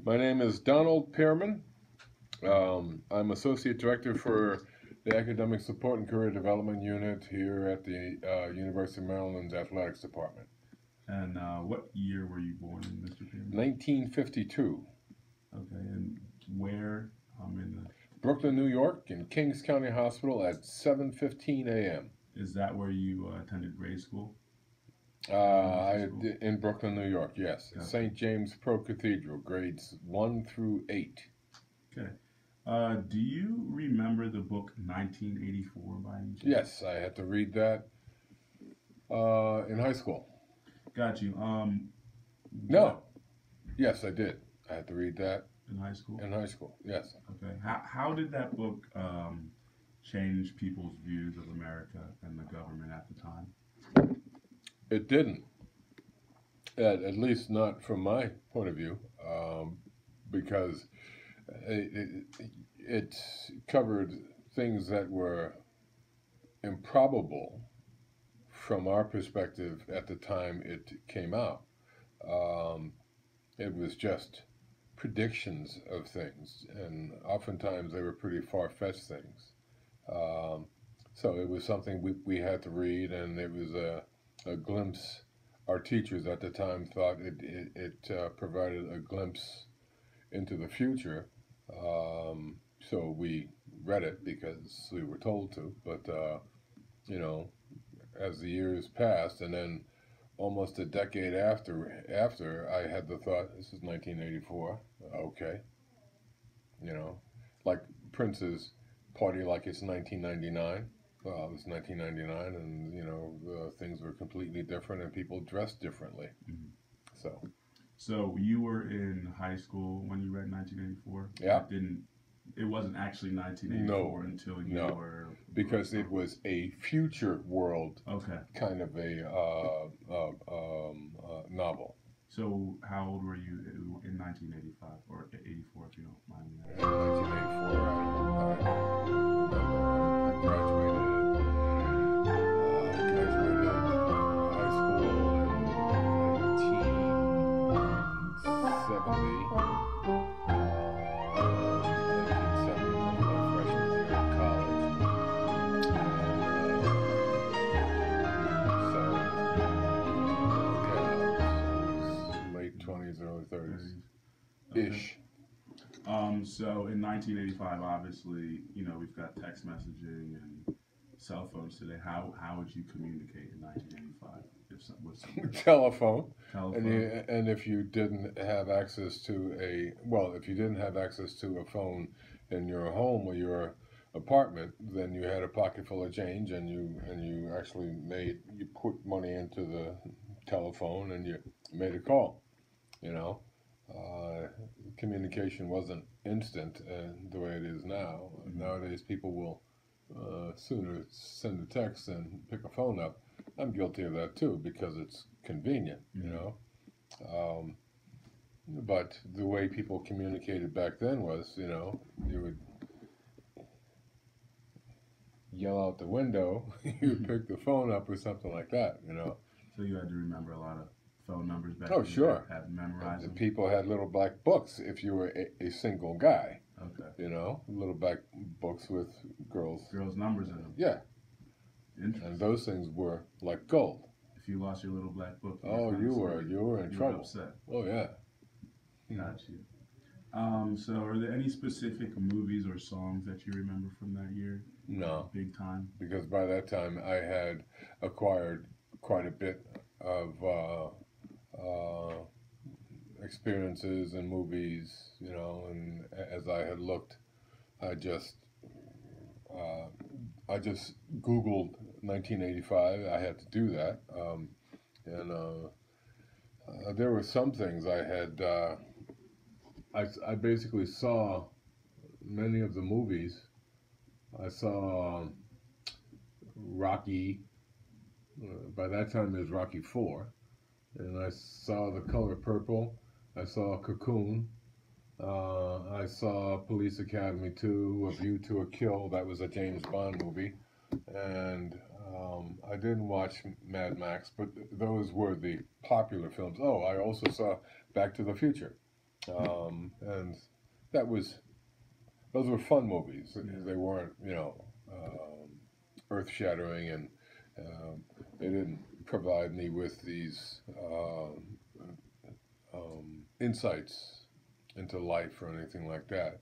My name is Donald Pearman. I'm Associate Director for the Academic Support and Career Development Unit here at the University of Maryland's Athletics Department. And what year were you born in, Mr. Pearman? 1952. Okay, and where? In the... Brooklyn, New York, in Kings County Hospital at 7:15 a.m. Is that where you attended grade school? In Brooklyn, New York, yes. Okay. St. James Pro Cathedral, grades 1 through 8. Okay. Do you remember the book 1984 by any chance? Yes, I had to read that in high school. Got you. No. Yes, I did. I had to read that in high school. In high school, yes. Okay. How did that book change people's views of America and the government at the time? It didn't. At least not from my point of view, because it covered things that were improbable from our perspective at the time it came out. It was just predictions of things, and oftentimes they were pretty far-fetched things. So it was something we had to read, and it was a glimpse. Our teachers at the time thought it provided a glimpse into the future. So we read it because we were told to. But, as the years passed, and then almost a decade after I had the thought, this is 1984, okay. Like Prince's Party Like It's 1999. Well, it was 1999, and things were completely different, and people dressed differently. Mm-hmm. So you were in high school when you read 1984. Yeah. It wasn't actually 1984 until you were. Because it was a future world. Okay. Kind of a novel. So how old were you in 1985 or 84, if you don't mind me asking? In 1984, I graduated. High school in 1970. 1970 was my freshman year in college. Late 20s, early 30s ish. So in 1985, obviously, we've got text messaging and cell phones today. How would you communicate in 1985? Telephone. And if you didn't have access to a phone in your home or your apartment, then you had a pocket full of change, and you actually put money into the telephone and you made a call. Communication wasn't instant the way it is now. Mm-hmm. Nowadays, people will sooner send a text than pick a phone up. I'm guilty of that too because it's convenient, Mm-hmm. But the way people communicated back then was, you would yell out the window, you would pick the phone up or something like that, So you had to remember a lot of phone numbers back then. then. Sure. Had memorized them. People had little black books if you were a single guy. Okay. Little black books with girls' numbers in them. Yeah. And those things were like gold. If you lost your little black book, you were in trouble. Were upset. Oh yeah. Got you. So are there any specific movies or songs that you remember from that year? No. Big time. Because by that time I had acquired quite a bit of experiences in movies, and as I had looked, I just Googled 1985. I had to do that, and there were some things I had. I basically saw many of the movies. I saw Rocky. By that time, it was Rocky IV, and I saw The Color Purple. I saw Cocoon. I saw Police Academy 2, A View to a Kill. That was a James Bond movie. And I didn't watch Mad Max, but those were the popular films. Oh, I also saw Back to the Future. And that was those were fun movies. They weren't, earth shattering, and they didn't provide me with these insights into life or anything like that.